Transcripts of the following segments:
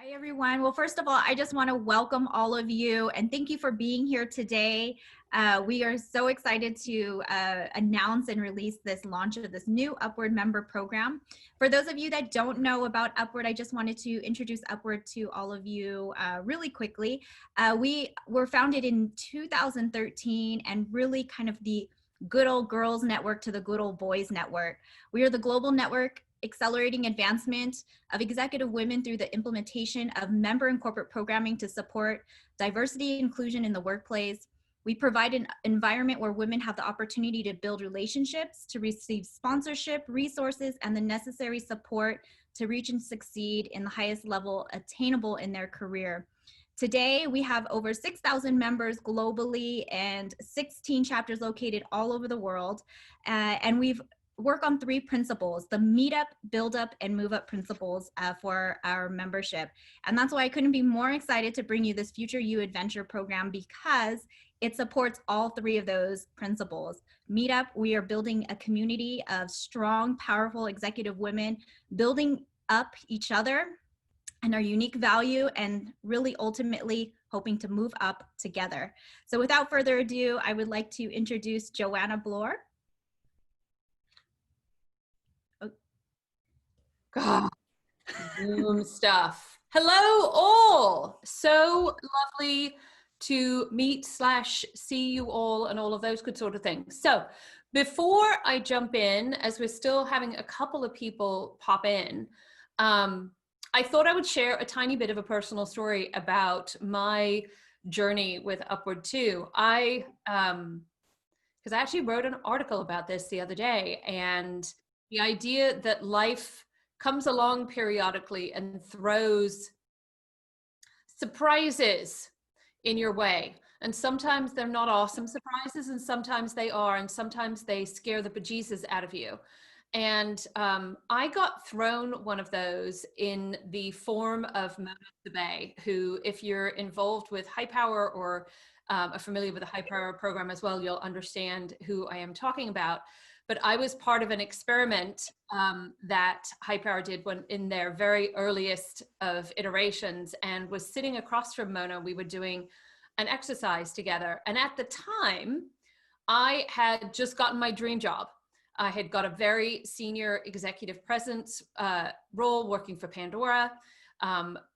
Hi, everyone. Well, first of all, I just want to welcome all of you and thank you for being here today. We are so excited to announce and release this launch of this new Upward member program. For those of you that don't know about Upward, I just wanted to introduce Upward to all of you really quickly. We were founded in 2013 and really kind of the good old girls network to the good old boys network. We are the global network accelerating advancement of executive women through the implementation of member and corporate programming to support diversity and inclusion in the workplace. We provide an environment where women have the opportunity to build relationships, to receive sponsorship, resources, and the necessary support to reach and succeed in the highest level attainable in their career. Today, we have over 6,000 members globally and 16 chapters located all over the world. And we've work on three principles: the meet up, build up, and move up principles for our membership. And that's why I couldn't be more excited to bring you this Future You Adventure program, because it supports all three of those principles. Meet up, we are building a community of strong, powerful executive women, building up each other and our unique value, and really ultimately hoping to move up together. So without further ado, I would like to introduce Joanna Bloor. God, Zoom stuff. Hello all. So lovely to meet / see you all and all of those good sort of things. So before I jump in, as we're still having a couple of people pop in, I thought I would share a tiny bit of a personal story about my journey with Upward 2. Because I actually wrote an article about this the other day, and the idea that life comes along periodically and throws surprises in your way. And sometimes they're not awesome surprises, and sometimes they are, and sometimes they scare the bejesus out of you. And I got thrown one of those in the form of Mona Sabay, who, if you're involved with High Power or are familiar with the High Power program as well, you'll understand who I am talking about. But I was part of an experiment that High Power did when in their very earliest of iterations, and was sitting across from Mona. We were doing an exercise together. And at the time, I had just gotten my dream job. I had got a very senior executive presence role working for Pandora.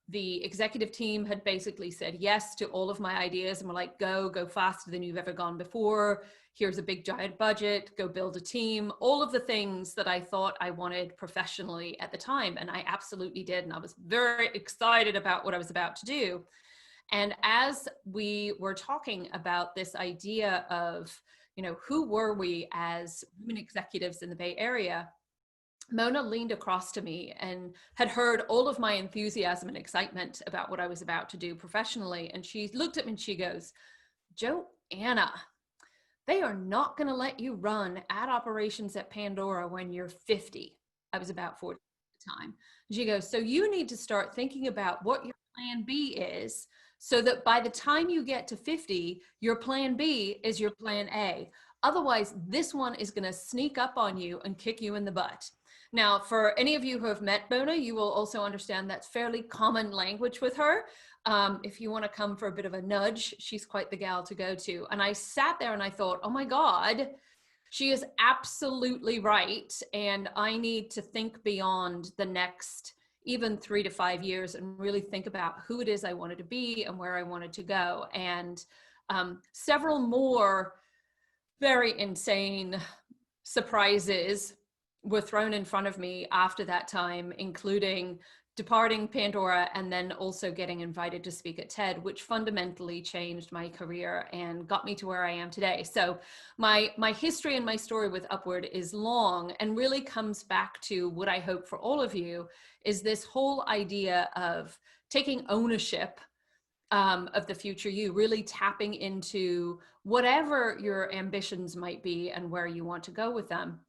The executive team had basically said yes to all of my ideas and were like, go faster than you've ever gone before. Here's a big giant budget, go build a team, all of the things that I thought I wanted professionally at the time. And I absolutely did. And I was very excited about what I was about to do. And as we were talking about this idea of, who were we as women executives in the Bay Area, Mona leaned across to me and had heard all of my enthusiasm and excitement about what I was about to do professionally. And she looked at me and she goes, "Joanna, they are not going to let you run ad operations at Pandora when you're 50. I was about 40 at the time. She goes, "So you need to start thinking about what your plan B is, so that by the time you get to 50, your plan B is your plan A. Otherwise, this one is going to sneak up on you and kick you in the butt." Now, for any of you who have met Mona, you will also understand that's fairly common language with her. If you want to come for a bit of a nudge, she's quite the gal to go to. And I sat there and I thought, oh my God, she is absolutely right. And I need to think beyond the next even 3 to 5 years and really think about who it is I wanted to be and where I wanted to go. And several more very insane surprises were thrown in front of me after that time, including departing Pandora and then also getting invited to speak at TED, which fundamentally changed my career and got me to where I am today. So my history and my story with Upward is long and really comes back to what I hope for all of you is this whole idea of taking ownership of the future you, really tapping into whatever your ambitions might be and where you want to go with them.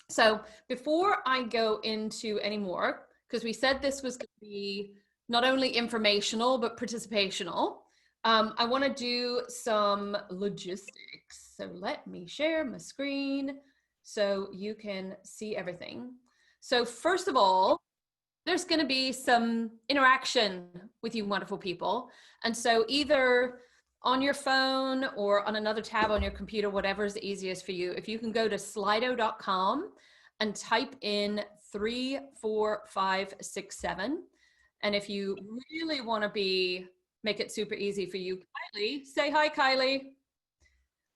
So before I go into any more, because we said this was going to be not only informational, but participational, I want to do some logistics. So let me share my screen so you can see everything. So first of all, there's going to be some interaction with you wonderful people. And so either on your phone or on another tab on your computer, whatever is easiest for you, if you can go to slido.com and type in 34567. And if you really want to make it super easy for you, Kylie, say hi, Kylie,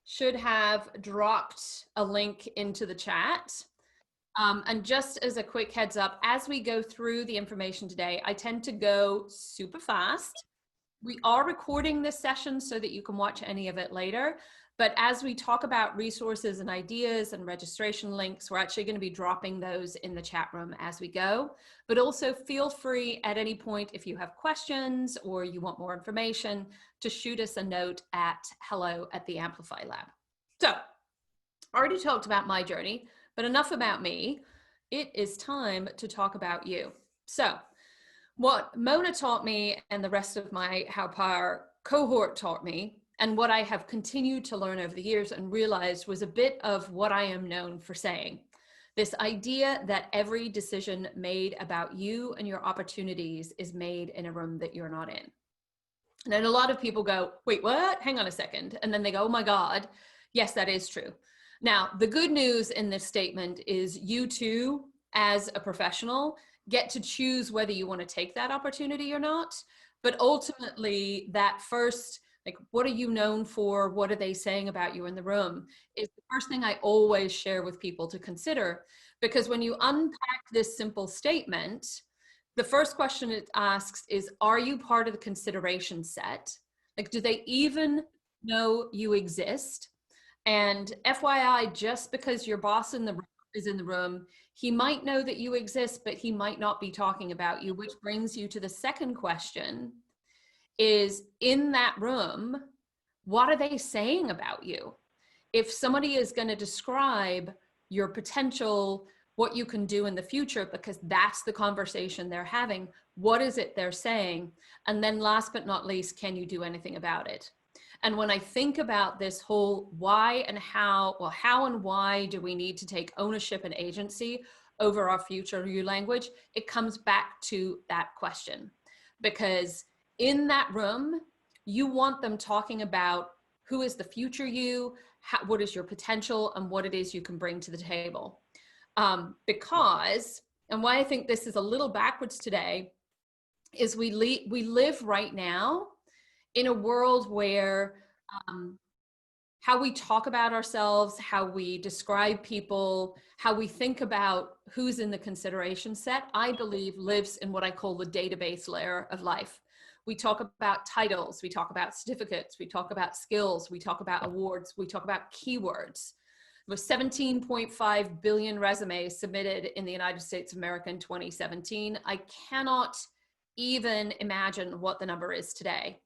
should have dropped a link into the chat. And just as a quick heads up, as we go through the information today, I tend to go super fast. We are recording this session so that you can watch any of it later. But as we talk about resources and ideas and registration links, we're actually going to be dropping those in the chat room as we go. But also feel free at any point, if you have questions or you want more information, to shoot us a note at hello@theamplify.lab. So I already talked about my journey, but enough about me. It is time to talk about you. So what Mona taught me and the rest of my How Power cohort taught me, and what I have continued to learn over the years and realized was a bit of what I am known for saying. This idea that every decision made about you and your opportunities is made in a room that you're not in. And then a lot of people go, wait, what? Hang on a second. And then they go, oh my God, yes, that is true. Now, the good news in this statement is you too, as a professional, get to choose whether you want to take that opportunity or not. But ultimately, that first, like, what are you known for? What are they saying about you in the room? Is the first thing I always share with people to consider. Because when you unpack this simple statement, the first question it asks is, are you part of the consideration set? Like, do they even know you exist? And FYI, just because your boss is in the room, he might know that you exist, but he might not be talking about you, which brings you to the second question is, in that room, what are they saying about you? If somebody is going to describe your potential, what you can do in the future, because that's the conversation they're having, what is it they're saying? And then last but not least, can you do anything about it? And when I think about this whole why and how, well, how and why do we need to take ownership and agency over our future you language, it comes back to that question. Because in that room, you want them talking about who is the future you, what is your potential, and what it is you can bring to the table. Because, and why I think this is a little backwards today, is we live right now in a world where how we talk about ourselves, how we describe people, how we think about who's in the consideration set, I believe lives in what I call the database layer of life. We talk about titles, we talk about certificates, we talk about skills, we talk about awards, we talk about keywords. There were 17.5 billion resumes submitted in the United States of America in 2017. I cannot even imagine what the number is today.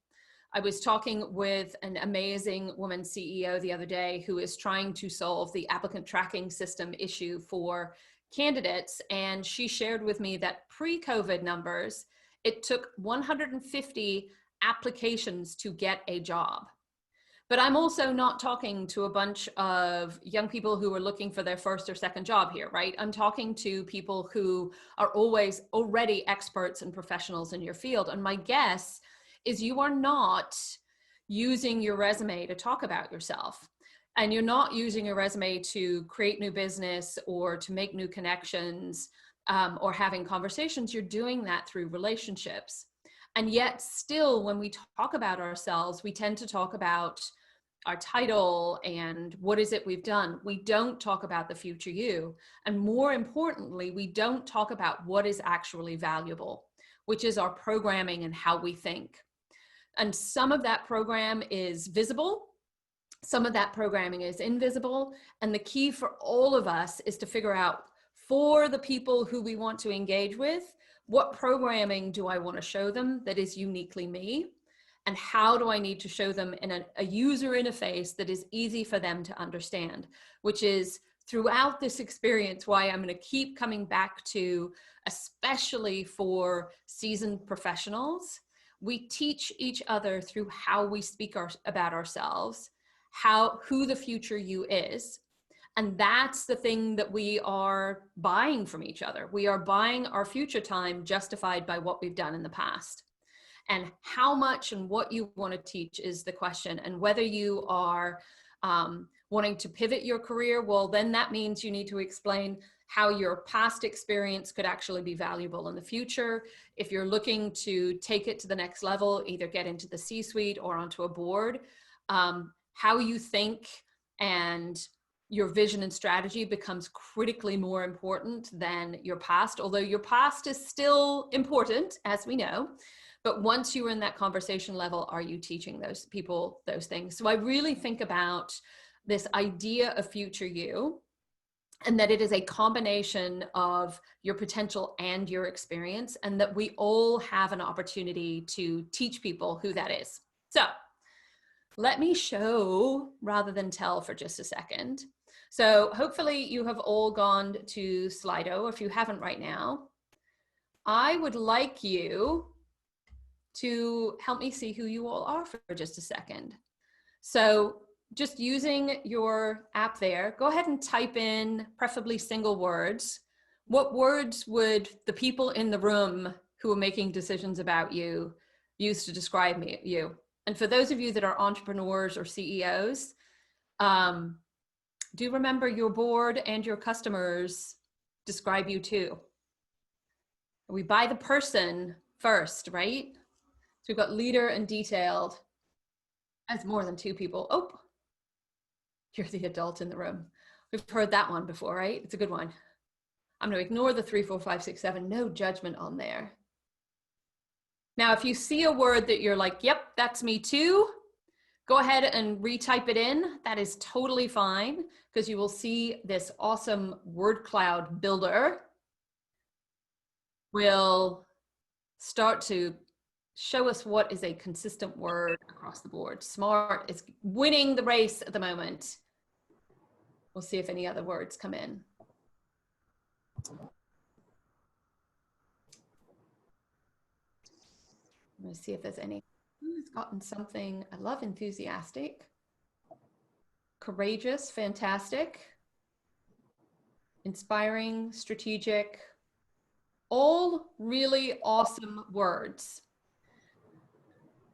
I was talking with an amazing woman CEO the other day who is trying to solve the applicant tracking system issue for candidates. And she shared with me that pre-COVID numbers, it took 150 applications to get a job. But I'm also not talking to a bunch of young people who are looking for their first or second job here, right? I'm talking to people who are always already experts and professionals in your field. And my guess is you are not using your resume to talk about yourself. And you're not using your resume to create new business or to make new connections or having conversations. You're doing that through relationships. And yet still, when we talk about ourselves, we tend to talk about our title and what is it we've done. We don't talk about the future you. And more importantly, we don't talk about what is actually valuable, which is our programming and how we think. And some of that program is visible. Some of that programming is invisible. And the key for all of us is to figure out, for the people who we want to engage with, what programming do I want to show them that is uniquely me? And how do I need to show them in a user interface that is easy for them to understand? Which is, throughout this experience, why I'm going to keep coming back to, especially for seasoned professionals, we teach each other through how we speak about ourselves, who the future you is. And that's the thing that we are buying from each other. We are buying our future time justified by what we've done in the past. And how much and what you want to teach is the question. And whether you are wanting to pivot your career, well, then that means you need to explain how your past experience could actually be valuable in the future. If you're looking to take it to the next level, either get into the C-suite or onto a board, how you think and your vision and strategy becomes critically more important than your past, although your past is still important, as we know. But once you're in that conversation level, are you teaching those people those things? So I really think about this idea of future you, and that it is a combination of your potential and your experience, and that we all have an opportunity to teach people who that is. So let me show rather than tell for just a second. So hopefully you have all gone to Slido. If you haven't right now, I would like you to help me see who you all are for just a second. So just using your app there, go ahead and type in preferably single words. What words would the people in the room who are making decisions about you use to describe you? And for those of you that are entrepreneurs or CEOs, do remember your board and your customers describe you too. We buy the person first, right? So we've got leader and detailed as more than two people. Oh, you're the adult in the room. We've heard that one before, right? It's a good one. I'm going to ignore the 3, 4, 5, 6, 7. No judgment on there. Now, if you see a word that you're like, yep, that's me too, go ahead and retype it in. That is totally fine, because you will see this awesome word cloud builder will start to show us what is a consistent word across the board. Smart is winning the race at the moment. We'll see if any other words come in. I'm going to see if there's any. Who's gotten something? I love enthusiastic. Courageous, fantastic. Inspiring, strategic. All really awesome words.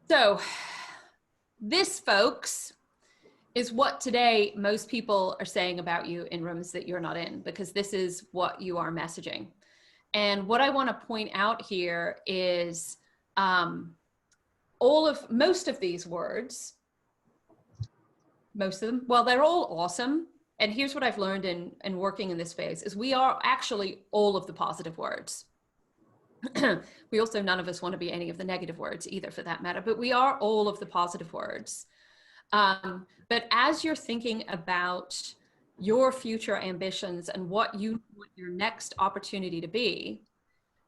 So this, folks, is what today most people are saying about you in rooms that you're not in, because this is what you are messaging. And what I want to point out here is most of these words, most of them, well, they're all awesome. And here's what I've learned in working in this space is we are actually all of the positive words. We also, none of us want to be any of the negative words either, for that matter, but we are all of the positive words. But as you're thinking about your future ambitions and what you want your next opportunity to be,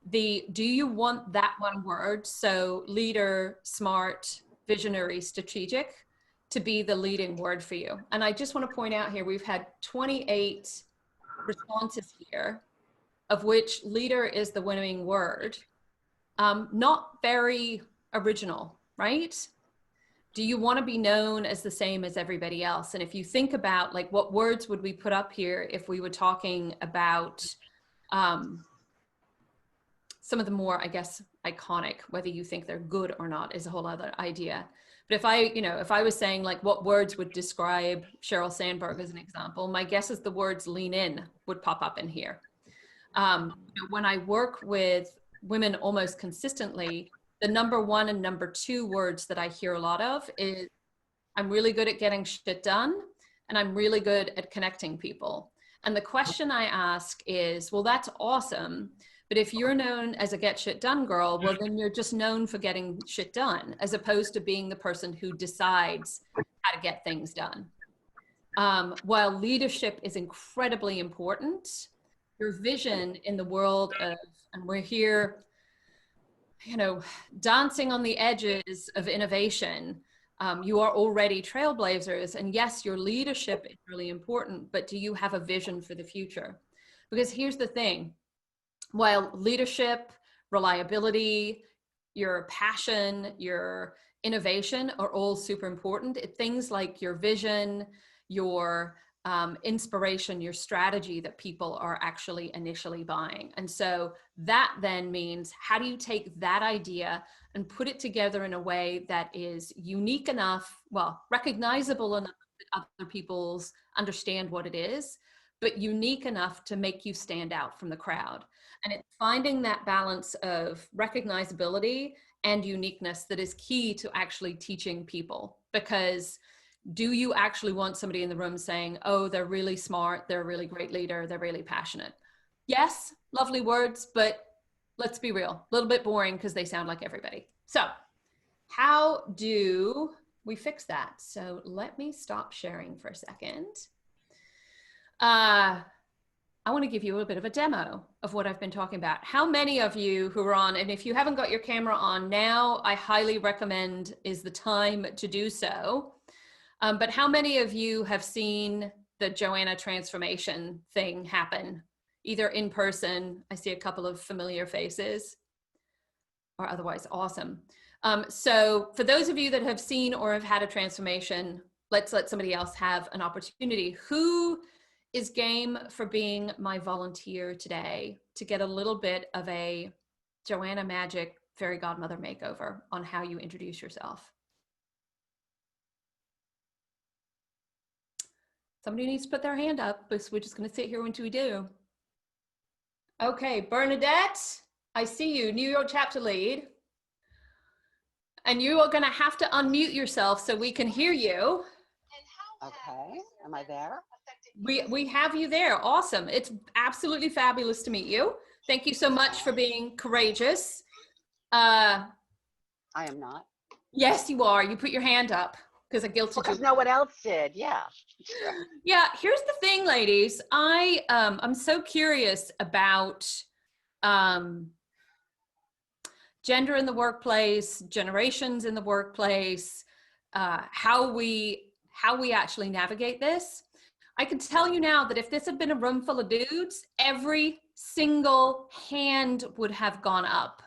do you want that one word, so leader, smart, visionary, strategic, to be the leading word for you? And I just want to point out here, we've had 28 responses here, of which leader is the winning word. Not very original, right? Do you want to be known as the same as everybody else? And if you think about like what words would we put up here if we were talking about some of the more, I guess, iconic, whether you think they're good or not is a whole other idea. But if I was saying like what words would describe Sheryl Sandberg as an example, my guess is the words lean in would pop up in here. When I work with women almost consistently, the number one and number two words that I hear a lot of is I'm really good at getting shit done and I'm really good at connecting people. And the question I ask is, well, that's awesome. But if you're known as a get shit done girl, well, then you're just known for getting shit done, as opposed to being the person who decides how to get things done. While leadership is incredibly important, your vision in the world of, and we're here, dancing on the edges of innovation, you are already trailblazers. And yes, your leadership is really important, but do you have a vision for the future? Because here's the thing. While leadership, reliability, your passion, your innovation are all super important, things like your vision, your inspiration, your strategy that people are actually initially buying. And so that then means, how do you take that idea and put it together in a way that is unique enough, well, recognizable enough that other people's understand what it is, but unique enough to make you stand out from the crowd. And it's finding that balance of recognizability and uniqueness that is key to actually teaching people. Because do you actually want somebody in the room saying, oh, they're really smart, they're a really great leader, they're really passionate? Yes, lovely words, but let's be real, a little bit boring because they sound like everybody. So how do we fix that? So let me stop sharing for a second. I want to give you a bit of a demo of what I've been talking about. How many of you who are on, and if you haven't got your camera on now, I highly recommend is the time to do so. But how many of you have seen the Joanna transformation thing happen, either in person? I see a couple of familiar faces, or otherwise awesome. So for those of you that have seen or have had a transformation, let's let somebody else have an opportunity. Who is game for being my volunteer today to get a little bit of a Joanna Magic Fairy Godmother makeover on how you introduce yourself? Somebody needs to put their hand up, because we're just going to sit here until we do. Okay, Bernadette, I see you, New York chapter lead. And you are going to have to unmute yourself so we can hear you. Okay, am I there? We have you there. Awesome. It's absolutely fabulous to meet you. Thank you so much for being courageous. I am not. Yes, you are. You put your hand up because I guilted you. Because no one else did, yeah. Yeah, here's the thing, ladies. I'm so curious about gender in the workplace, generations in the workplace, how we actually navigate this. I can tell you now that if this had been a room full of dudes, every single hand would have gone up,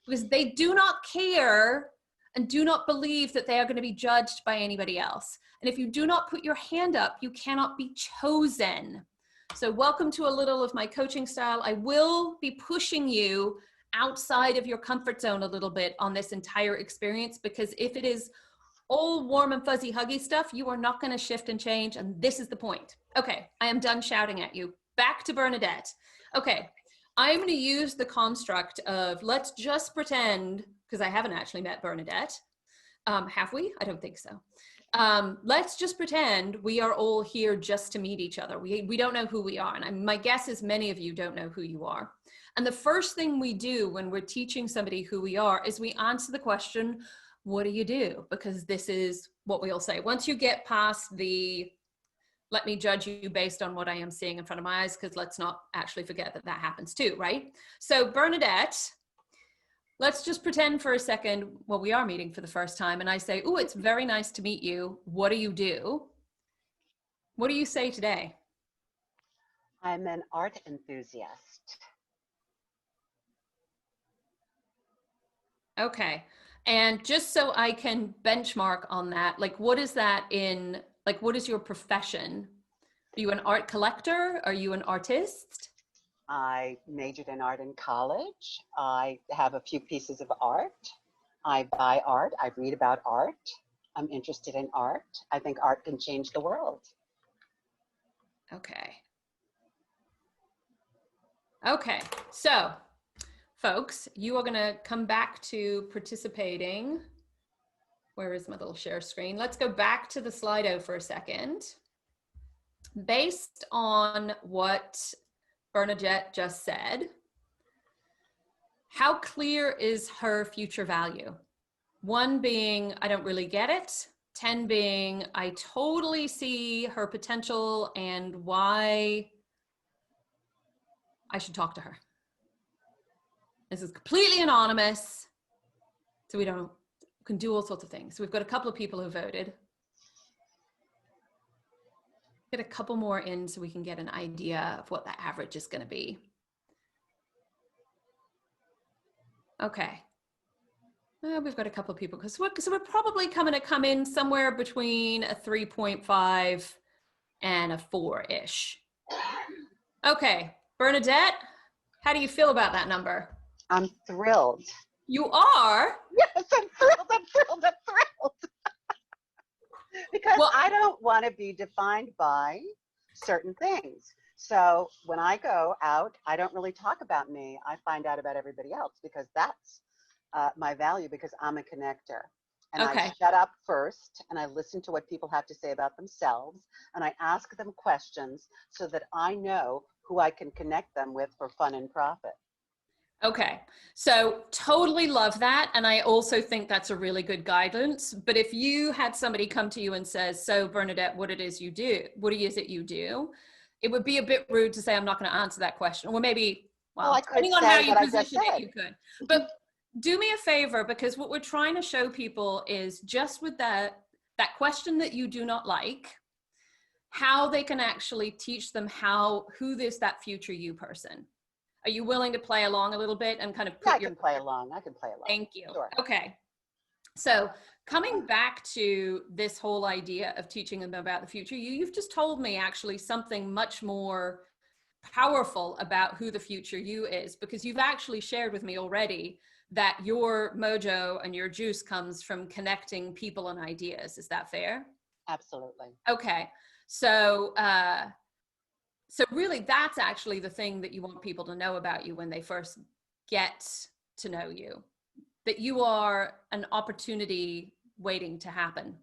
because they do not care and do not believe that they are going to be judged by anybody else. And if you do not put your hand up, you cannot be chosen. So welcome to a little of my coaching style. I will be pushing you outside of your comfort zone a little bit on this entire experience, because if it is all warm and fuzzy huggy stuff, you are not going to shift and change. And this is the point. Okay, I am done shouting at you. Back to Bernadette. Okay, I'm going to use the construct of, let's just pretend, because I haven't actually met Bernadette. Have we? I don't think so. Let's just pretend we are all here just to meet each other. We don't know who we are. And my guess is many of you don't know who you are. And the first thing we do when we're teaching somebody who we are is we answer the question, what do you do? Because this is what we all say. Once you get past the, let me judge you based on what I am seeing in front of my eyes, because let's not actually forget that that happens too, right? So Bernadette, let's just pretend for a second, well, we are meeting for the first time, and I say, oh, it's very nice to meet you. What do you do? What do you say today? I'm an art enthusiast. Okay. And just so I can benchmark on that, like, what is that in, like, what is your profession? Are you an art collector? Are you an artist? I majored in art in college. I have a few pieces of art. I buy art. I read about art. I'm interested in art. I think art can change the world. Okay. Okay. So, folks, you are going to come back to participating. Where is my little share screen? Let's go back to the Slido for a second. Based on what Bernadette just said, how clear is her future value? 1 being, I don't really get it. 10 being, I totally see her potential and why I should talk to her. This is completely anonymous, so we can do all sorts of things. So we've got a couple of people who voted. Get a couple more in so we can get an idea of what the average is going to be. Okay. We've got a couple of people, so we're probably going to come in somewhere between a 3.5 and a 4-ish. Okay, Bernadette, how do you feel about that number? I'm thrilled. You are? Yes, I'm thrilled. I'm thrilled. I'm thrilled. Because Well, I don't want to be defined by certain things. So when I go out, I don't really talk about me. I find out about everybody else because that's my value, because I'm a connector. And I okay. shut up first and I listen to what people have to say about themselves. And I ask them questions so that I know who I can connect them with for fun and profit. Okay, so totally love that. And I also think that's a really good guidance. But if you had somebody come to you and says, so Bernadette, what it is you do, what is it you do? It would be a bit rude to say, I'm not going to answer that question. Or maybe, Well, well, I could depending on say how you what I just position it, said. you could. But do me a favor, because what we're trying to show people is just with that question that you do not like, how they can actually teach them who is that future you person. Are you willing to play along a little bit and kind of Yeah, put I can play along. I can play along. Thank you. Sure. Okay. So coming back to this whole idea of teaching them about the future, you've just told me actually something much more powerful about who the future you is, because you've actually shared with me already that your mojo and your juice comes from connecting people and ideas. Is that fair? Absolutely. Okay. So, so really that's actually the thing that you want people to know about you when they first get to know you, that you are an opportunity waiting to happen,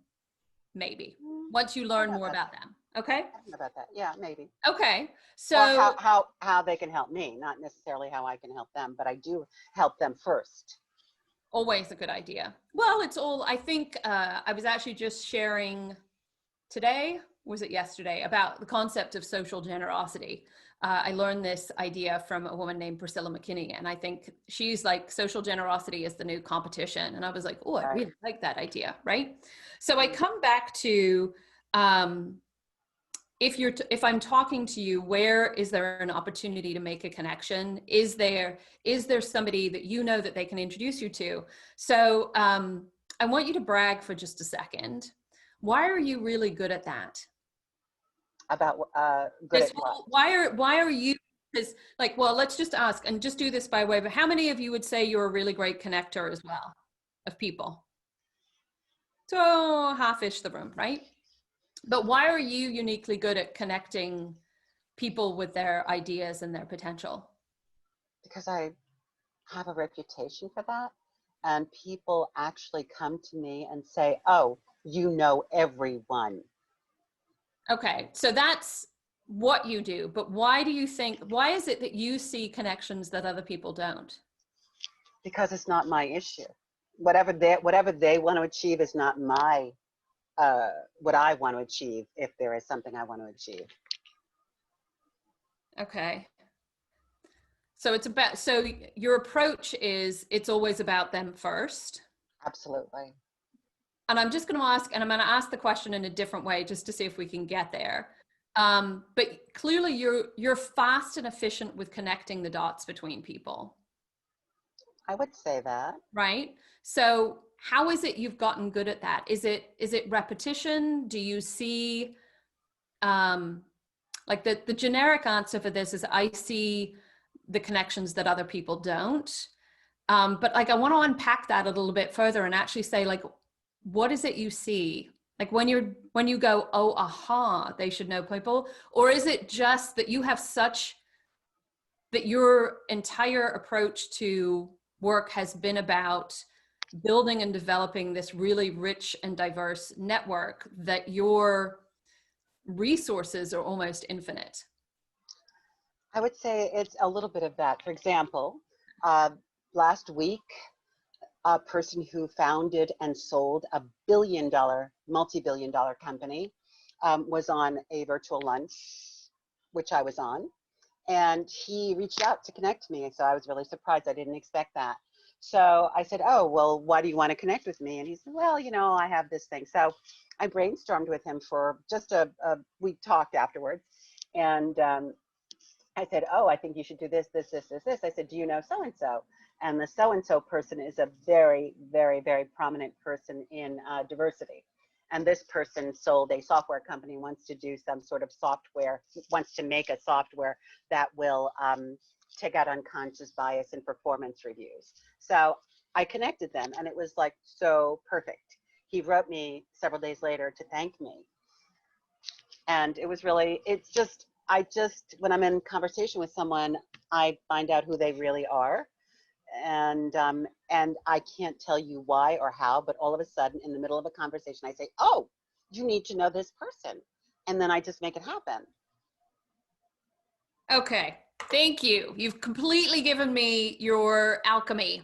maybe, once you learn more about them. Okay? I don't know about that. Yeah, maybe. Okay. Or So how they can help me, not necessarily how I can help them, but I do help them first. always a good idea. Well, it's all, I think I was actually just sharing today, was it yesterday, about the concept of social generosity. I learned this idea from a woman named Priscilla McKinney, and I think she's like, social generosity is the new competition. And I was like, oh, I really like that idea, right? So I come back to, if I'm talking to you, where is there an opportunity to make a connection? Is there somebody that you know that they can introduce you to? So I want you to brag for just a second. Why are you really good at that? About good at what? Why are you, because like, well, let's just ask and just do this by way of, how many of you would say you're a really great connector as well of people? So half-ish the room, right? But why are you uniquely good at connecting people with their ideas and their potential? Because I have a reputation for that. And people actually come to me and say, oh, you know everyone. Okay, so that's what you do. But why is it that you see connections that other people don't? Because it's not my issue. Whatever they want to achieve is not my what I want to achieve, if there is something I want to achieve. Okay. So so your approach is, it's always about them first. Absolutely. And I'm just going to ask, and I'm going to ask the question in a different way just to see if we can get there. But clearly you're fast and efficient with connecting the dots between people. I would say that. Right? So how is it you've gotten good at that? Is it repetition? Do you see, like the generic answer for this is, I see the connections that other people don't. But like, I want to unpack that a little bit further and actually say, like, what is it you see? Like when you go, oh, aha, they should know people, or is it just that you have that your entire approach to work has been about building and developing this really rich and diverse network, that your resources are almost infinite? I would say it's a little bit of that. For example, last week, a person who founded and sold a multi-billion dollar company was on a virtual lunch, which I was on. And he reached out to connect me. So I was really surprised. I didn't expect that. So I said, oh, well, why do you want to connect with me? And he said, well, I have this thing. So I brainstormed with him for just we talked afterwards. And I said, oh, I think you should do this, this, this, this, this. I said, do you know so-and-so? And the so-and-so person is a very, very, very prominent person in diversity. And this person sold a software company, wants to do some sort of software, wants to make a software that will take out unconscious bias in performance reviews. So I connected them, and it was like so perfect. He wrote me several days later to thank me. And it was really, it's just, when I'm in conversation with someone, I find out who they really are. And I can't tell you why or how, but all of a sudden in the middle of a conversation, I say, oh, you need to know this person. And then I just make it happen. Okay, thank you. You've completely given me your alchemy,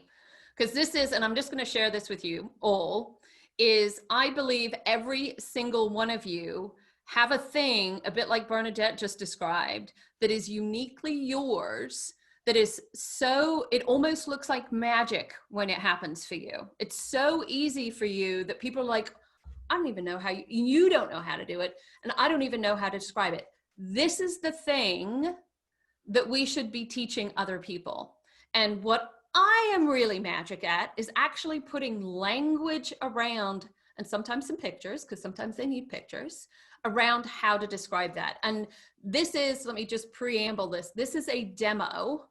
because this is, and I'm just going to share this with you all, is I believe every single one of you have a thing, a bit like Bernadette just described, that is uniquely yours, that is so, it almost looks like magic when it happens for you. It's so easy for you that people are like, I don't even know how you don't know how to do it. And I don't even know how to describe it. This is the thing that we should be teaching other people. And what I am really magic at is actually putting language around, and sometimes some pictures, because sometimes they need pictures, around how to describe that. And this is, let me just preamble this. This is a demo.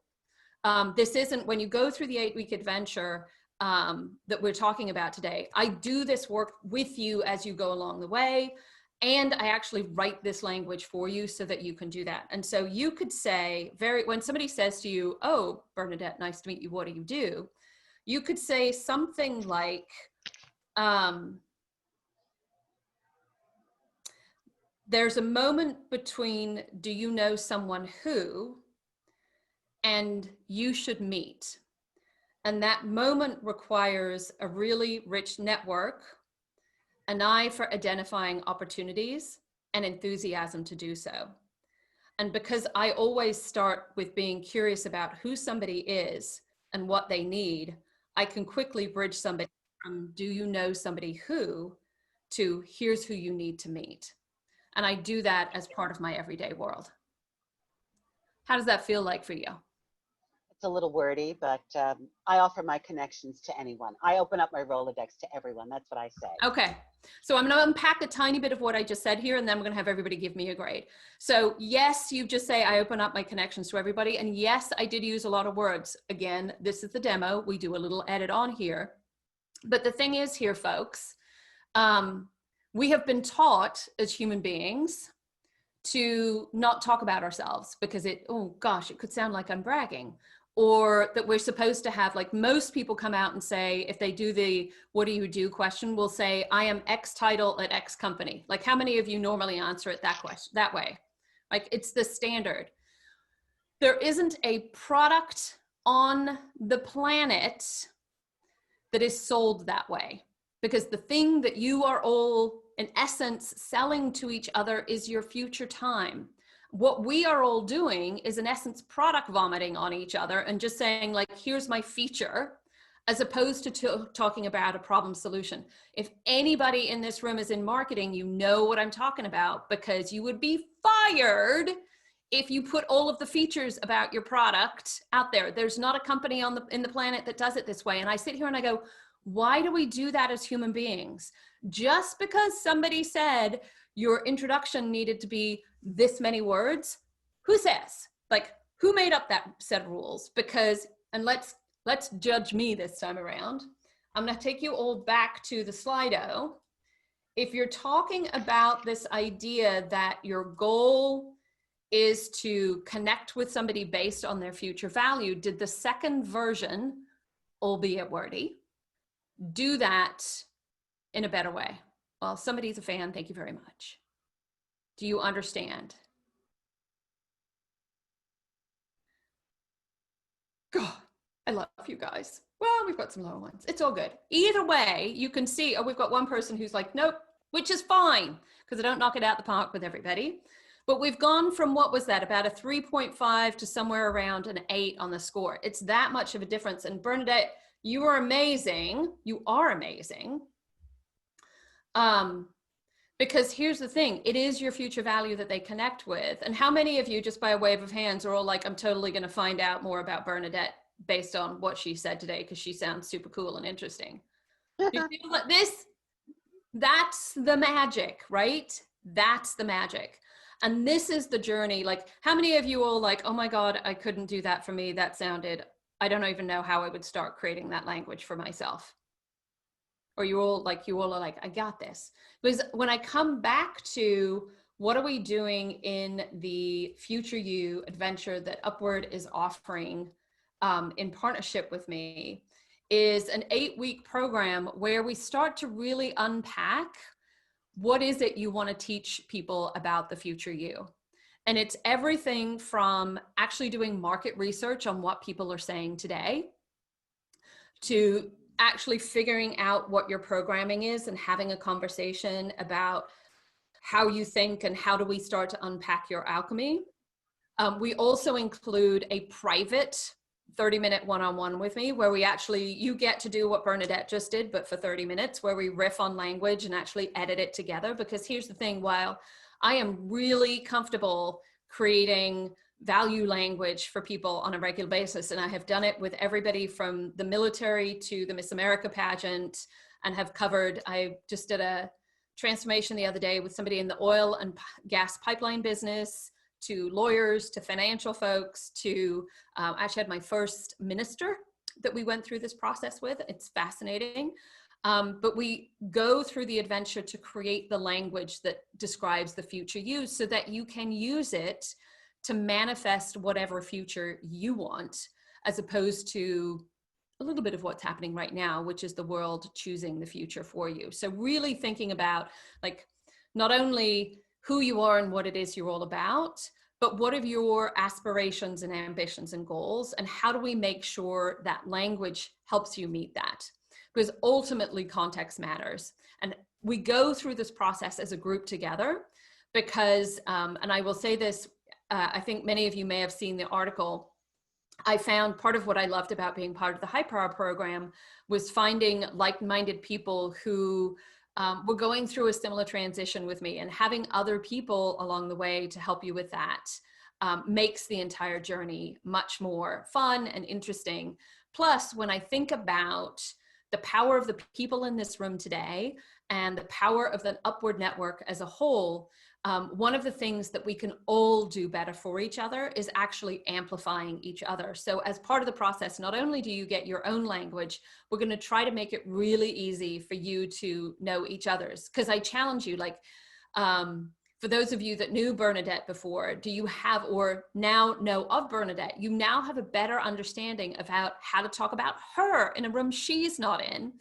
This isn't, when you go through the 8-week adventure that we're talking about today, I do this work with you as you go along the way. And I actually write this language for you so that you can do that. And so you could say, when somebody says to you, oh, Bernadette, nice to meet you, what do you do? You could say something like, there's a moment between do you know someone who and you should meet. And that moment requires a really rich network, an eye for identifying opportunities, and enthusiasm to do so. And because I always start with being curious about who somebody is and what they need, I can quickly bridge somebody from do you know somebody who to here's who you need to meet. And I do that as part of my everyday world. How does that feel like for you? It's a little wordy, but I offer my connections to anyone. I open up my Rolodex to everyone. That's what I say. Okay. So I'm going to unpack a tiny bit of what I just said here, and then we're going to have everybody give me a grade. So yes, you just say, I open up my connections to everybody. And yes, I did use a lot of words. Again, this is the demo. We do a little edit on here. But the thing is here, folks, we have been taught as human beings to not talk about ourselves because oh gosh, it could sound like I'm bragging. Or that we're supposed to have, like most people come out and say, if they do the what do you do question, will say, I am X title at X company. Like how many of you normally answer it that way? Like it's the standard. There isn't a product on the planet that is sold that way, because the thing that you are all in essence selling to each other is your future time. What we are all doing is in essence product vomiting on each other and just saying like, here's my feature, as opposed to talking about a problem solution. If anybody in this room is in marketing, you know what I'm talking about, because you would be fired if you put all of the features about your product out there. There's not a company in the planet that does it this way. And I sit here and I go, why do we do that as human beings? Just because somebody said your introduction needed to be this many words, who says? Like, who made up that set of rules? Because, and let's judge me this time around. I'm going to take you all back to the Slido. If you're talking about this idea that your goal is to connect with somebody based on their future value, did the second version, albeit wordy, do that in a better way? Well, somebody's a fan. Thank you very much. Do you understand? God, I love you guys. Well, we've got some lower ones. It's all good. Either way, you can see, oh, we've got one person who's like, nope, which is fine, because I don't knock it out the park with everybody. But we've gone from, what was that, about a 3.5 to somewhere around an 8 on the score. It's that much of a difference. And Bernadette, you are amazing. You are amazing. Because here's the thing, it is your future value that they connect with. And how many of you, just by a wave of hands, are all like, I'm totally going to find out more about Bernadette based on what she said today, because she sounds super cool and interesting. You feel like this? That's the magic, right? That's the magic. And this is the journey. Like, how many of you all like, oh my God, I couldn't do that for me. That sounded, I don't even know how I would start creating that language for myself. Or you all are like, I got this. Because when I come back to what are we doing in the Future You adventure that Upward is offering in partnership with me, is an 8-week program where we start to really unpack what is it you want to teach people about the future you. And it's everything from actually doing market research on what people are saying today, to actually figuring out what your programming is and having a conversation about how you think and how do we start to unpack your alchemy. We also include a private 30-minute one-on-one with me where we actually, you get to do what Bernadette just did, but for 30 minutes, where we riff on language and actually edit it together. Because here's the thing, while I am really comfortable creating value language for people on a regular basis, and I have done it with everybody from the military to the Miss America pageant, and have covered, I just did a transformation the other day with somebody in the oil and gas pipeline business, to lawyers, to financial folks, to I actually had my first minister that we went through this process with. It's fascinating. But we go through the adventure to create the language that describes the future you, so that you can use it to manifest whatever future you want, as opposed to a little bit of what's happening right now, which is the world choosing the future for you. So really thinking about, like, not only who you are and what it is you're all about, but what are your aspirations and ambitions and goals, and how do we make sure that language helps you meet that? Because ultimately context matters. And we go through this process as a group together because, and I will say this, I think many of you may have seen the article. I found part of what I loved about being part of the High Power program was finding like-minded people who were going through a similar transition with me, and having other people along the way to help you with that makes the entire journey much more fun and interesting. Plus, when I think about the power of the people in this room today and the power of the Upward Network as a whole, one of the things that we can all do better for each other is actually amplifying each other. So as part of the process, not only do you get your own language, we're going to try to make it really easy for you to know each other's. Because I challenge you, like, for those of you that knew Bernadette before, do you have, or now know of Bernadette, you now have a better understanding about how to talk about her in a room she's not in.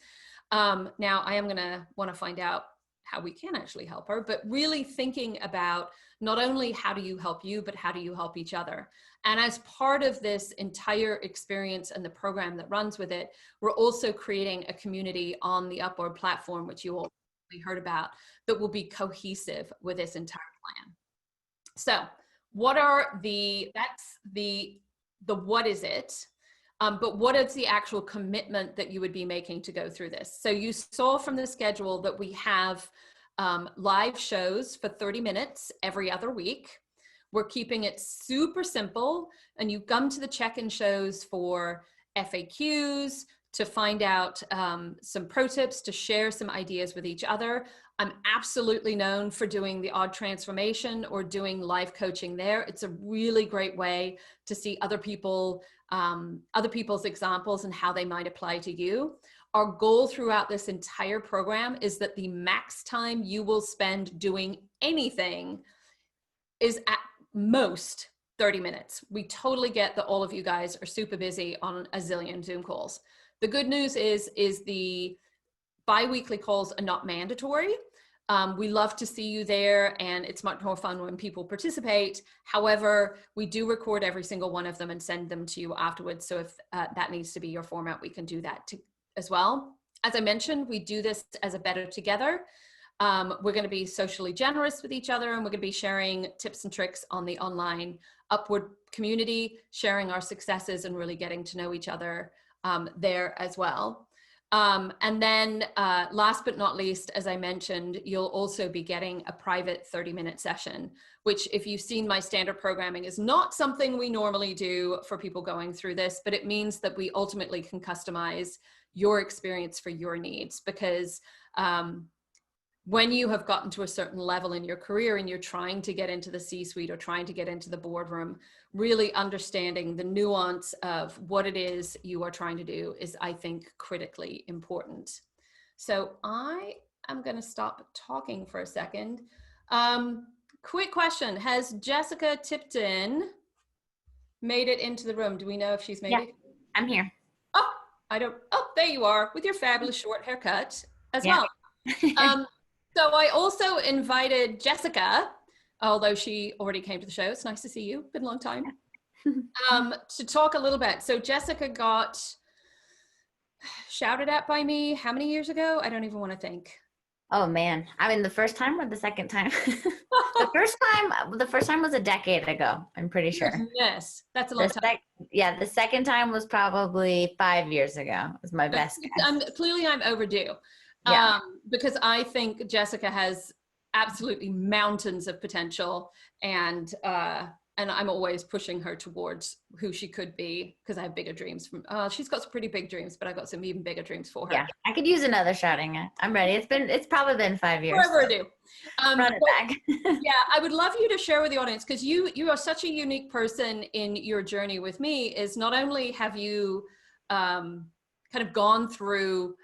Now I am going to want to find out how we can actually help her, but really thinking about not only how do you help you, but how do you help each other? And as part of this entire experience and the program that runs with it, we're also creating a community on the Upward platform, which you all heard about, that will be cohesive with this entire plan. So what are that's the what is it? But what is the actual commitment that you would be making to go through this? So you saw from the schedule that we have live shows for 30 minutes every other week. We're keeping it super simple, and you come to the check-in shows for FAQs, to find out some pro tips, to share some ideas with each other. I'm absolutely known for doing the odd transformation or doing live coaching there. It's a really great way to see other people's examples and how they might apply to you. Our goal throughout this entire program is that the max time you will spend doing anything is at most 30 minutes. We totally get that all of you guys are super busy on a zillion Zoom calls. The good news is the bi-weekly calls are not mandatory. We love to see you there, and it's much more fun when people participate. However, we do record every single one of them and send them to you afterwards. So if that needs to be your format, we can do that as well. As I mentioned, we do this as a better together. We're going to be socially generous with each other, and we're going to be sharing tips and tricks on the online Upward community, sharing our successes and really getting to know each other there as well. And then last but not least, as I mentioned, you'll also be getting a private 30-minute session, which, if you've seen my standard programming, is not something we normally do for people going through this, but it means that we ultimately can customize your experience for your needs, because when you have gotten to a certain level in your career and you're trying to get into the C-suite or trying to get into the boardroom, really understanding the nuance of what it is you are trying to do is, I think, critically important. So I am going to stop talking for a second. Quick question. Has Jessica Tipton made it into the room? Do we know if she's made it? I'm here. Oh, oh, there you are with your fabulous short haircut as Yeah. well. So I also invited Jessica, although she already came to the show. It's nice to see you. Been a long time. To talk a little bit. So Jessica got shouted at by me how many years ago? I don't even want to think. Oh man. I mean, the first time or the second time? The first time was a decade ago, I'm pretty sure. Yes, that's a long time. The second time was probably 5 years ago. Was my best guess. Clearly I'm overdue. Yeah. Because I think Jessica has absolutely mountains of potential, and I'm always pushing her towards who she could be because I have bigger dreams. She's got some pretty big dreams, but I've got some even bigger dreams for her. Yeah, I could use another shouting. I'm ready. It's probably been 5 years. Forever do. Run it back. Yeah, I would love you to share with the audience, because you are such a unique person in your journey with me. Is not only have you kind of gone through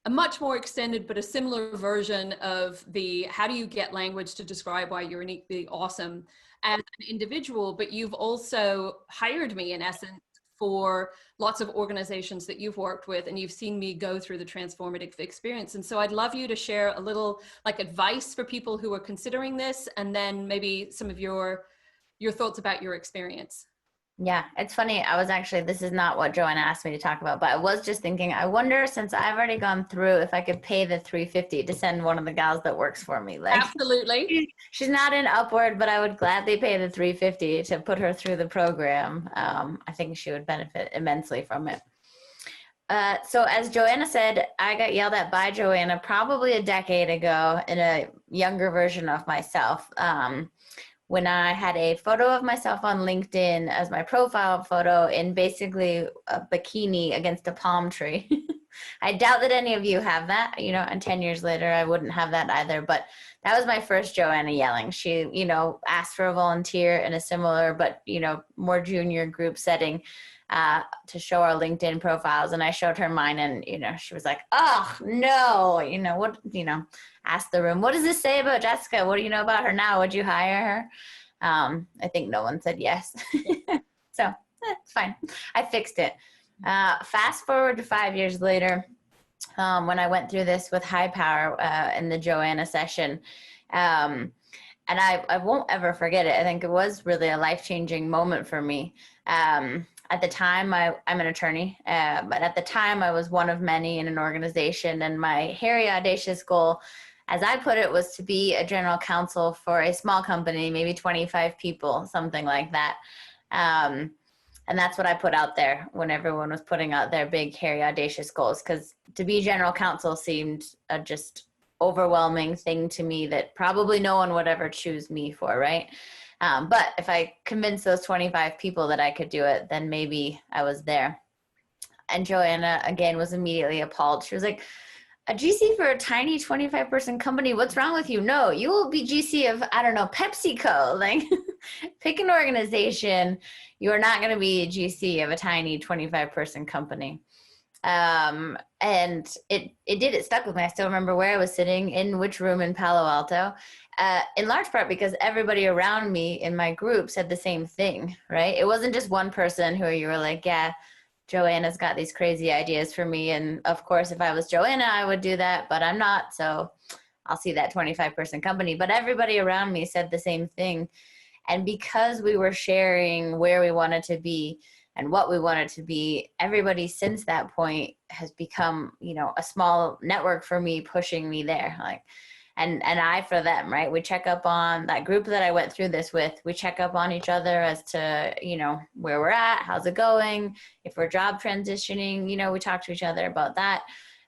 a much more extended but a similar version of the how do you get language to describe why you're uniquely awesome as an individual, but you've also hired me in essence for lots of organizations that you've worked with, and you've seen me go through the transformative experience. And so I'd love you to share a little like advice for people who are considering this, and then maybe some of your thoughts about your experience. Yeah, it's funny. This is not what Joanna asked me to talk about, but I was just thinking, I wonder, since I've already gone through, if I could pay the $350 to send one of the gals that works for me. Like, absolutely. She's not in Upward, but I would gladly pay the $350 to put her through the program. I think she would benefit immensely from it. So as Joanna said, I got yelled at by Joanna probably a decade ago in a younger version of myself. When I had a photo of myself on LinkedIn as my profile photo in basically a bikini against a palm tree. I doubt that any of you have that, and 10 years later, I wouldn't have that either. But that was my first Joanna yelling. She, asked for a volunteer in a similar, but, more junior group setting to show our LinkedIn profiles. And I showed her mine, and, she was like, oh, no, asked the room, what does this say about Jessica? What do you know about her now? Would you hire her? I think no one said yes. So it's fine. I fixed it. Fast forward to 5 years later, when I went through this with High Power in the Joanna session. And I won't ever forget it. I think it was really a life-changing moment for me. At the time, I'm an attorney, but at the time I was one of many in an organization, and my hairy, audacious goal, as I put it, was to be a general counsel for a small company, maybe 25 people, something like that. And that's what I put out there when everyone was putting out their big, hairy, audacious goals, because to be general counsel seemed a just overwhelming thing to me that probably no one would ever choose me for, right? But if I convinced those 25 people that I could do it, then maybe I was there. And Joanna, again, was immediately appalled. She was like, a GC for a tiny 25-person company, what's wrong with you? No, you will be GC of, I don't know, PepsiCo. Like, pick an organization. You are not going to be a GC of a tiny 25-person company. And it stuck with me. I still remember where I was sitting, in which room in Palo Alto, in large part because everybody around me in my group said the same thing, right? It wasn't just one person who you were like, yeah, Joanna's got these crazy ideas for me. And of course, if I was Joanna, I would do that, but I'm not. So I'll see that 25-person company. But everybody around me said the same thing. And because we were sharing where we wanted to be and what we wanted to be, everybody since that point has become, a small network for me, pushing me there. Like, and I for them, right? We check up on that group that I went through this with. We check up on each other as to, where we're at, how's it going? If we're job transitioning, we talk to each other about that.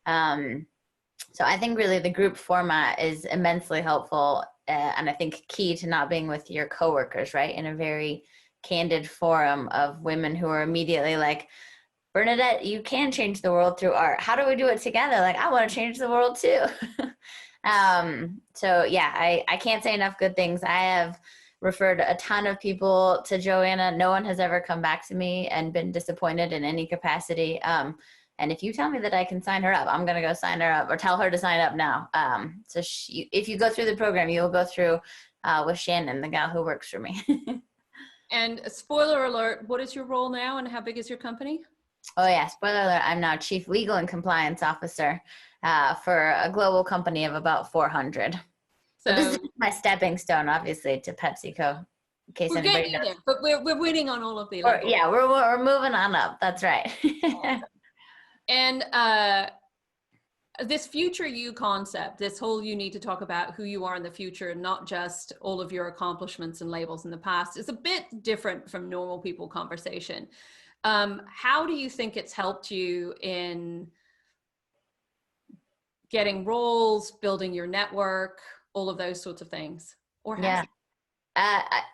So I think really the group format is immensely helpful. And I think key to not being with your coworkers, right? In a very candid forum of women who are immediately like, Bernadette, you can change the world through art. How do we do it together? Like, I want to change the world too. So yeah, I can't say enough good things. I have referred a ton of people to Joanna. No one has ever come back to me and been disappointed in any capacity. And if you tell me that I can sign her up, I'm going to go sign her up or tell her to sign up now. So if you go through the program, you'll go through with Shannon, the gal who works for me. And spoiler alert, what is your role now and how big is your company? Oh yeah, spoiler alert, I'm now Chief Legal and Compliance Officer for a global company of about 400. So this is my stepping stone, obviously, to PepsiCo. In case we're anybody getting knows. there, but we're winning on all of the levels. Yeah, we're moving on up. That's right. Awesome. And this future you concept, this whole you need to talk about who you are in the future, not just all of your accomplishments and labels in the past, is a bit different from normal people conversation. How do you think it's helped you in getting roles, building your network, all of those sorts of things? Or has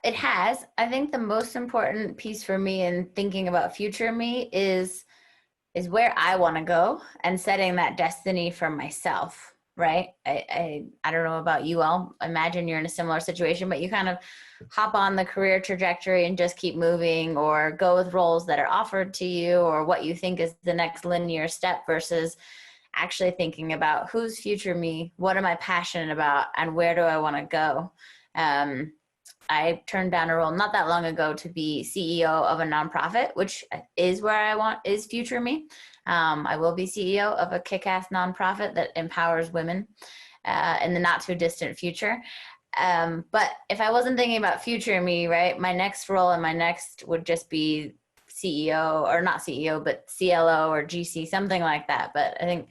it has. I think the most important piece for me in thinking about future me is where I want to go and setting that destiny for myself, right? I don't know about you all. Imagine you're in a similar situation, but you kind of hop on the career trajectory and just keep moving, or go with roles that are offered to you, or what you think is the next linear step, versus actually thinking about who's future me, what am I passionate about, and where do I want to go? I turned down a role not that long ago to be CEO of a nonprofit, which is where I want, is future me. I will be CEO of a kick-ass nonprofit that empowers women in the not too distant future. But if I wasn't thinking about future me, right, my next role and my next would just be CEO, or not CEO, but CLO or GC, something like that. But I think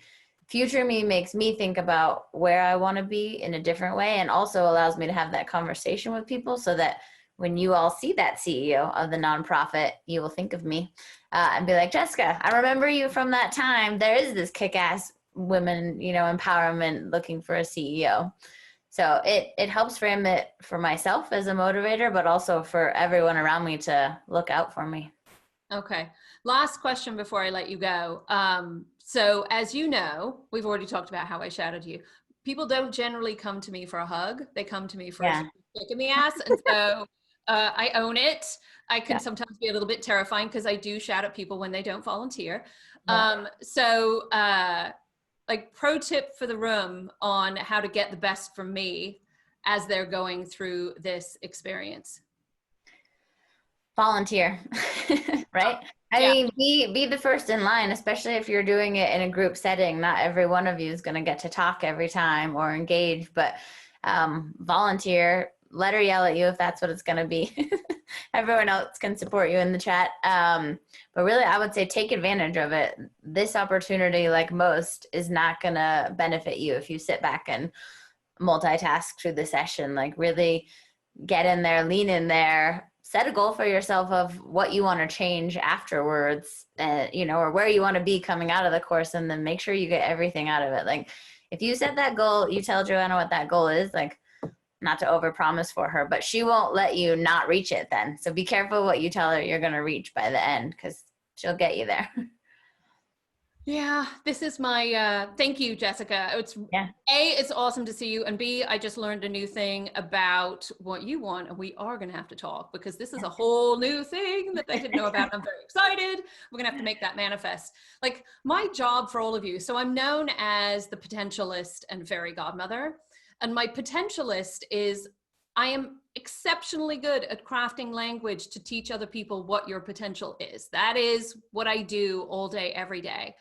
future me makes me think about where I want to be in a different way, and also allows me to have that conversation with people, so that when you all see that CEO of the nonprofit, you will think of me and be like, Jessica, I remember you from that time. There is this kick-ass women, empowerment looking for a CEO. So it helps frame it for myself as a motivator, but also for everyone around me to look out for me. Okay. Last question before I let you go. So as you know, we've already talked about how I shouted you. People don't generally come to me for a hug. They come to me for a kick in the ass. And so I own it. I can sometimes be a little bit terrifying because I do shout at people when they don't volunteer. Like pro tip for the room on how to get the best from me as they're going through this experience. Volunteer, right? I mean, be the first in line, especially if you're doing it in a group setting. Not every one of you is going to get to talk every time or engage, but volunteer. Let her yell at you if that's what it's going to be. Everyone else can support you in the chat. But really, I would say take advantage of it. This opportunity, like most, is not going to benefit you if you sit back and multitask through the session. Like, really get in there, lean in there, set a goal for yourself of what you want to change afterwards, or where you want to be coming out of the course, and then make sure you get everything out of it. Like, if you set that goal, you tell Joanna what that goal is, like, not to overpromise for her, but she won't let you not reach it then. So be careful what you tell her you're going to reach by the end, because she'll get you there. Yeah, this is my, thank you, Jessica. It's awesome to see you. And B, I just learned a new thing about what you want. And we are going to have to talk, because this is a whole new thing that I didn't know about. I'm very excited. We're going to have to make that manifest. Like, my job for all of you. So I'm known as the potentialist and fairy godmother. And my potentialist is, I am exceptionally good at crafting language to teach other people what your potential is. That is what I do all day, every day.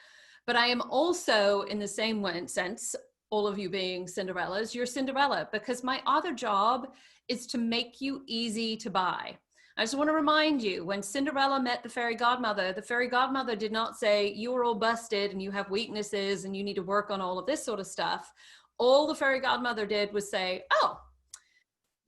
But I am also, in the same sense, all of you being Cinderellas, you're Cinderella, because my other job is to make you easy to buy. I just want to remind you, when Cinderella met the fairy godmother did not say, you are all busted and you have weaknesses and you need to work on all of this sort of stuff. All the fairy godmother did was say, oh,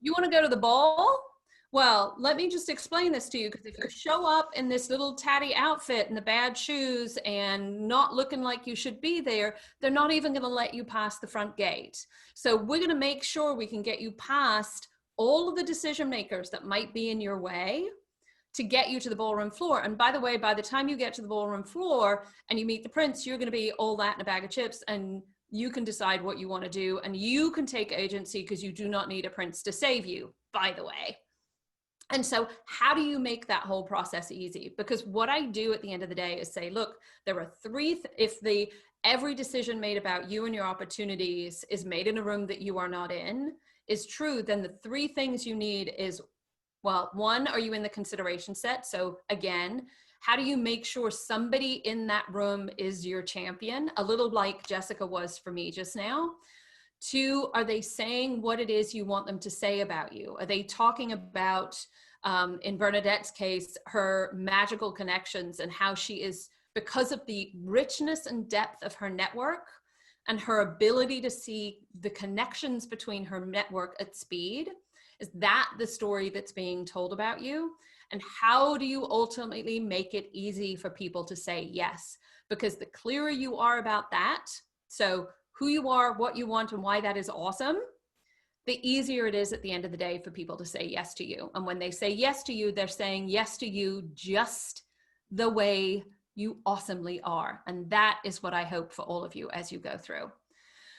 you want to go to the ball? Well, let me just explain this to you, because if you show up in this little tatty outfit and the bad shoes and not looking like you should be there, they're not even going to let you pass the front gate. So we're going to make sure we can get you past all of the decision makers that might be in your way to get you to the ballroom floor. And by the way, by the time you get to the ballroom floor and you meet the prince, you're going to be all that in a bag of chips, and You can decide what you want to do, and you can take agency because you do not need a prince to save you, by the way. And so how do you make that whole process easy? Because what I do at the end of the day is say, look, there are every decision made about you and your opportunities is made in a room that you are not in is true, then the 3 things you need is, well, 1, are you in the consideration set? So again, how do you make sure somebody in that room is your champion? A little like Jessica was for me just now. 2, are they saying what it is you want them to say about you? Are they talking about, in Bernadette's case, her magical connections and how she is, because of the richness and depth of her network and her ability to see the connections between her network at speed, is that the story that's being told about you? And how do you ultimately make it easy for people to say yes? Because the clearer you are about that, so who you are, what you want, and why that is awesome, the easier it is at the end of the day for people to say yes to you. And when they say yes to you, they're saying yes to you just the way you awesomely are. And that is what I hope for all of you as you go through.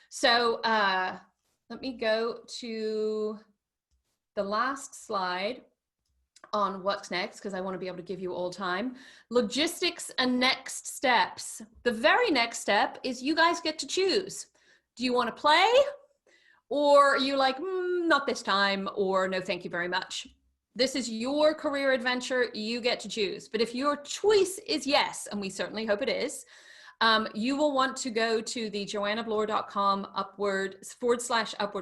So let me go to the last slide on what's next, because I want to be able to give you all time. Logistics and next steps. The very next step is you guys get to choose. Do you want to play? Or are you like, not this time, or no, thank you very much. This is your career adventure. You get to choose. But if your choice is yes, and we certainly hope it is, you will want to go to the joannabloor.com /upward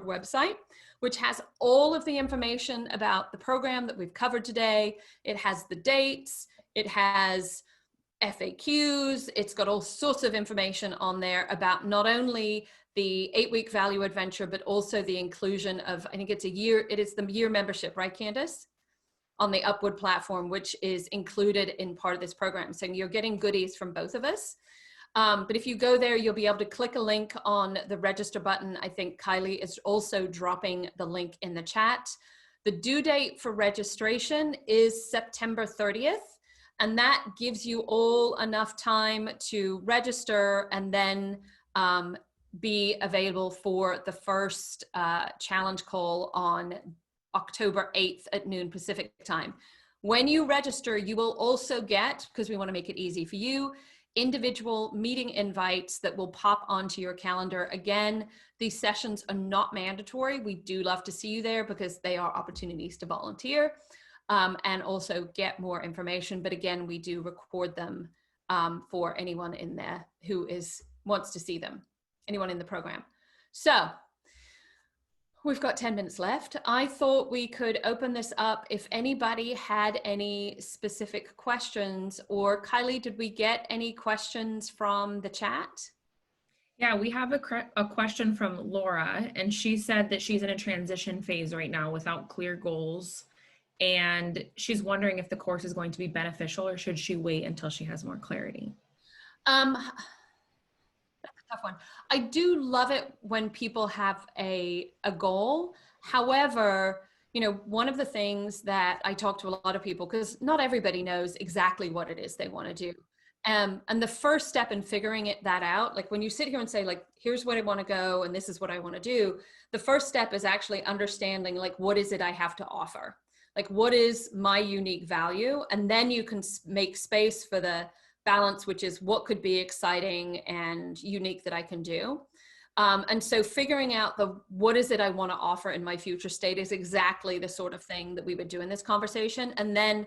website, which has all of the information about the program that we've covered today. It has the dates, it has FAQs, it's got all sorts of information on there about not only the 8-week value adventure, but also the inclusion of, I think it is the year membership, right, Candace? On the Upward platform, which is included in part of this program. So you're getting goodies from both of us. But if you go there, you'll be able to click a link on the register button. I think Kylie is also dropping the link in the chat. The due date for registration is September 30th. And that gives you all enough time to register and then be available for the first challenge call on October 8th at noon Pacific time. When you register, you will also get, because we want to make it easy for you, individual meeting invites that will pop onto your calendar. Again, these sessions are not mandatory. We do love to see you there because they are opportunities to volunteer and also get more information. But again, we do record them for anyone in there who wants to see them, anyone in the program. So we've got 10 minutes left. I thought we could open this up if anybody had any specific questions, or Kylie, did we get any questions from the chat? Yeah, we have a question from Laura, and she said that she's in a transition phase right now without clear goals. And she's wondering if the course is going to be beneficial, or should she wait until she has more clarity? Tough one. I do love it when people have a goal. However, you know, one of the things that I talk to a lot of people, because not everybody knows exactly what it is they want to do. And the first step in figuring that out, like when you sit here and say, like, here's where I want to go and this is what I want to do, the first step is actually understanding, like, what is it I have to offer? Like, what is my unique value? And then you can make space for the balance, which is what could be exciting and unique that I can do. And so figuring out what is it I want to offer in my future state is exactly the sort of thing that we would do in this conversation. And then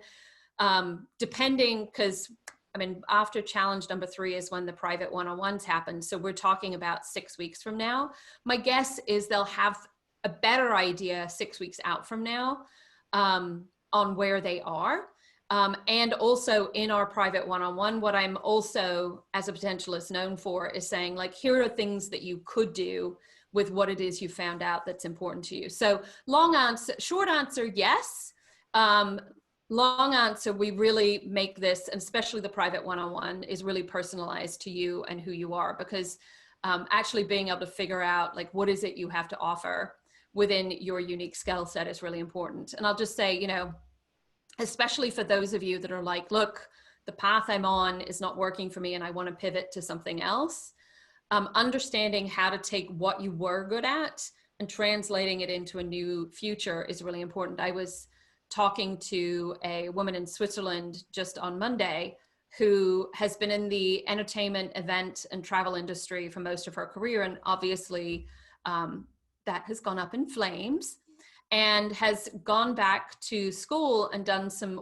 depending, because I mean, after challenge number 3 is when the private one-on-ones happen. So we're talking about 6 weeks from now. My guess is they'll have a better idea 6 weeks out from now on where they are. And also in our private one-on-one, what I'm also as a potentialist known for is saying, like, here are things that you could do with what it is you found out that's important to you. So short answer, yes. Long answer, we really make this, and especially the private one-on-one, is really personalized to you and who you are, because actually being able to figure out, like, what is it you have to offer within your unique skill set is really important. And I'll just say, you know, especially for those of you that are like, look, the path I'm on is not working for me and I want to pivot to something else. understanding how to take what you were good at and translating it into a new future is really important. I was talking to a woman in Switzerland just on Monday who has been in the entertainment, event, and travel industry for most of her career. And obviously that has gone up in flames, and has gone back to school and done some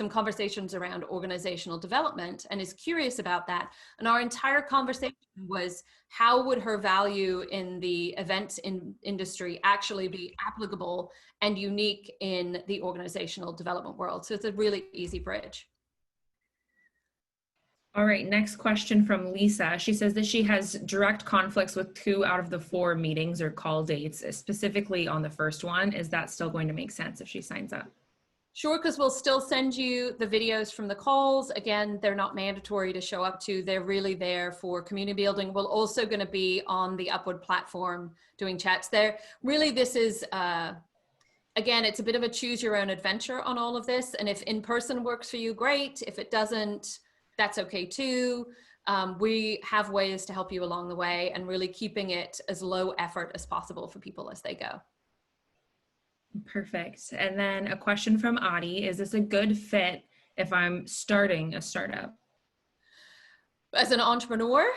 conversations around organizational development, and is curious about that. And our entire conversation was, how would her value in the events industry actually be applicable and unique in the organizational development world? So it's a really easy bridge. All right, next question from Lisa. She says that she has direct conflicts with 2 out of the 4 meetings or call dates, specifically on the first one. Is that still going to make sense if she signs up? Sure, because we'll still send you the videos from the calls. Again, they're not mandatory to show up to. They're really there for community building. We're also going to be on the Upward platform doing chats there. Really, this is, again, it's a bit of a choose your own adventure on all of this. And if in person works for you, great. If it doesn't, that's okay too. We have ways to help you along the way, and really keeping it as low effort as possible for people as they go. Perfect. And then a question from Adi. Is this a good fit if I'm starting a startup? As an entrepreneur?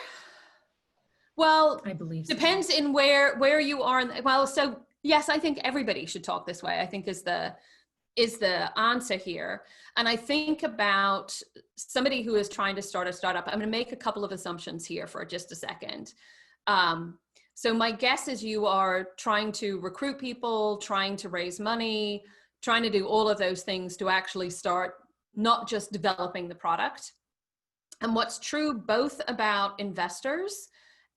Well, I believe so. Depends in where you are. Well, so yes, I think everybody should talk this way, I think is the answer here. And I think about somebody who is trying to start a startup. I'm going to make a couple of assumptions here for just a second. So my guess is you are trying to recruit people, trying to raise money, trying to do all of those things to actually start not just developing the product. And what's true both about investors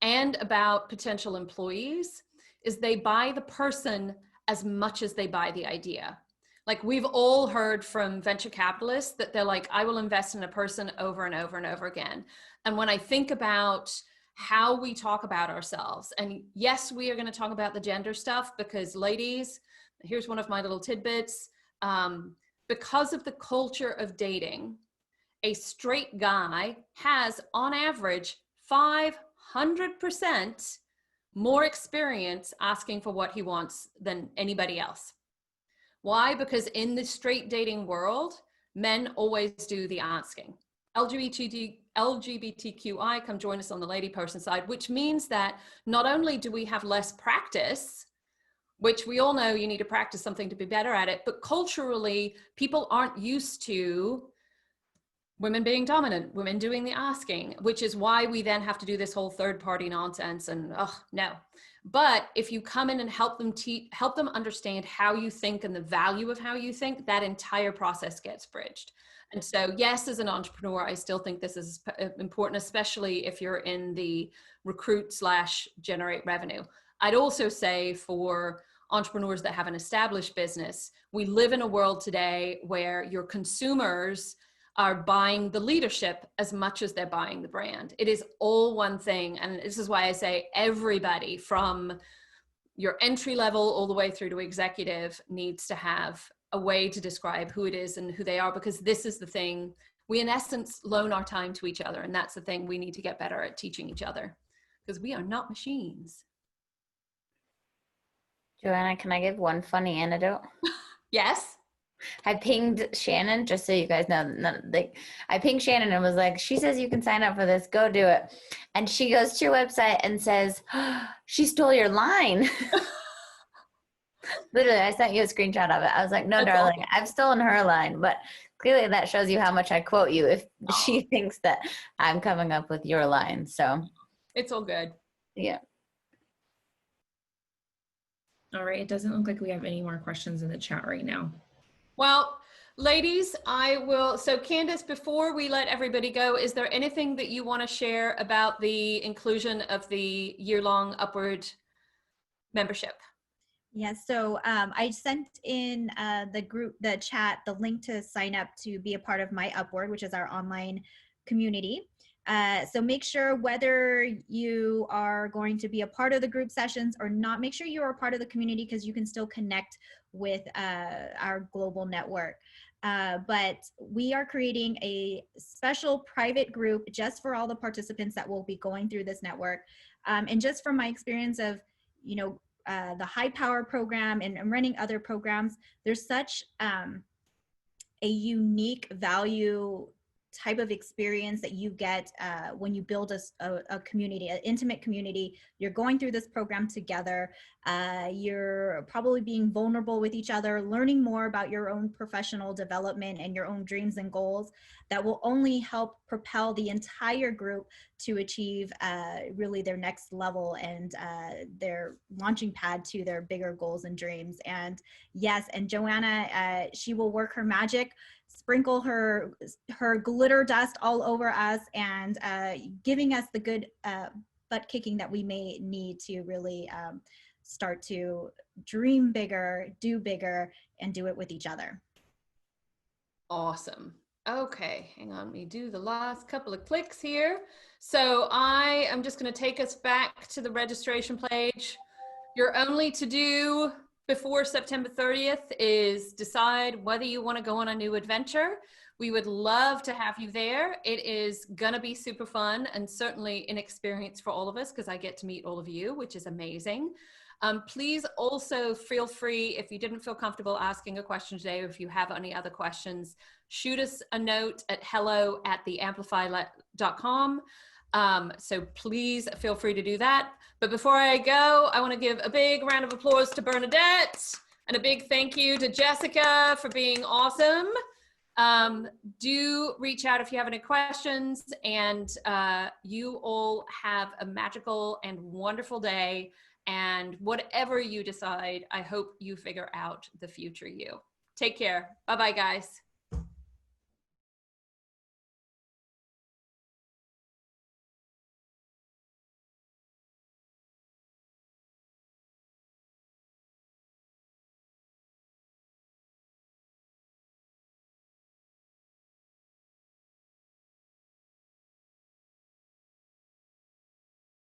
and about potential employees is they buy the person as much as they buy the idea. Like, we've all heard from venture capitalists that they're like, I will invest in a person over and over and over again. And when I think about how we talk about ourselves, and yes, we are going to talk about the gender stuff, because ladies, here's one of my little tidbits. Because of the culture of dating, a straight guy has on average 500% more experience asking for what he wants than anybody else. Why? Because in the straight dating world, men always do the asking. LGBTQI, come join us on the lady person side, which means that not only do we have less practice, which we all know you need to practice something to be better at it, but culturally, people aren't used to women being dominant, women doing the asking, which is why we then have to do this whole third party nonsense and no. But if you come in and help them understand how you think and the value of how you think, that entire process gets bridged. And so yes, as an entrepreneur, I still think this is important, especially if you're in the recruit/generate revenue. I'd also say for entrepreneurs that have an established business, we live in a world today where your consumers are buying the leadership as much as they're buying the brand. It is all one thing. And this is why I say everybody from your entry level all the way through to executive needs to have a way to describe who it is and who they are, because this is the thing. We in essence loan our time to each other. And that's the thing we need to get better at teaching each other, because we are not machines. Joanna, can I give one funny anecdote? Yes. I pinged Shannon, just so you guys know, I pinged Shannon and was like, she says you can sign up for this, go do it. And she goes to your website and says, she stole your line. Literally, I sent you a screenshot of it. I was like, no, That's darling, awesome. I've stolen her line. But clearly that shows you how much I quote you if she thinks that I'm coming up with your line. So it's all good. Yeah. All right, it doesn't look like we have any more questions in the chat right now. Well, ladies, so Candace, before we let everybody go, is there anything that you want to share about the inclusion of the year-long Upward membership? Yes, so I sent in the chat, the link to sign up to be a part of My Upward, which is our online community. So make sure, whether you are going to be a part of the group sessions or not, make sure you are a part of the community, because you can still connect with our global network. But we are creating a special private group just for all the participants that will be going through this network. And just from my experience of, you know, the high power program and running other programs, there's such a unique value type of experience that you get when you build a community, an intimate community. You're going through this program together. You're probably being vulnerable with each other, learning more about your own professional development and your own dreams and goals that will only help propel the entire group to achieve really their next level and their launching pad to their bigger goals and dreams. And yes, and Joanna, she will work her magic, sprinkle her glitter dust all over us, and giving us the good butt kicking that we may need to really start to dream bigger, do bigger, and do it with each other. Awesome. Okay, hang on, me do the last couple of clicks here. So I am just going to take us back to the registration page. Your only to do before September 30th is decide whether you want to go on a new adventure. We would love to have you there. It is going to be super fun and certainly an experience for all of us because I get to meet all of you, which is amazing. Please also feel free, if you didn't feel comfortable asking a question today, or if you have any other questions, shoot us a note at hello@theamplify.com. So please feel free to do that. But before I go, I want to give a big round of applause to Bernadette and a big thank you to Jessica for being awesome. Do reach out if you have any questions, and you all have a magical and wonderful day. And whatever you decide, I hope you figure out the future you. Take care. Bye-bye, guys.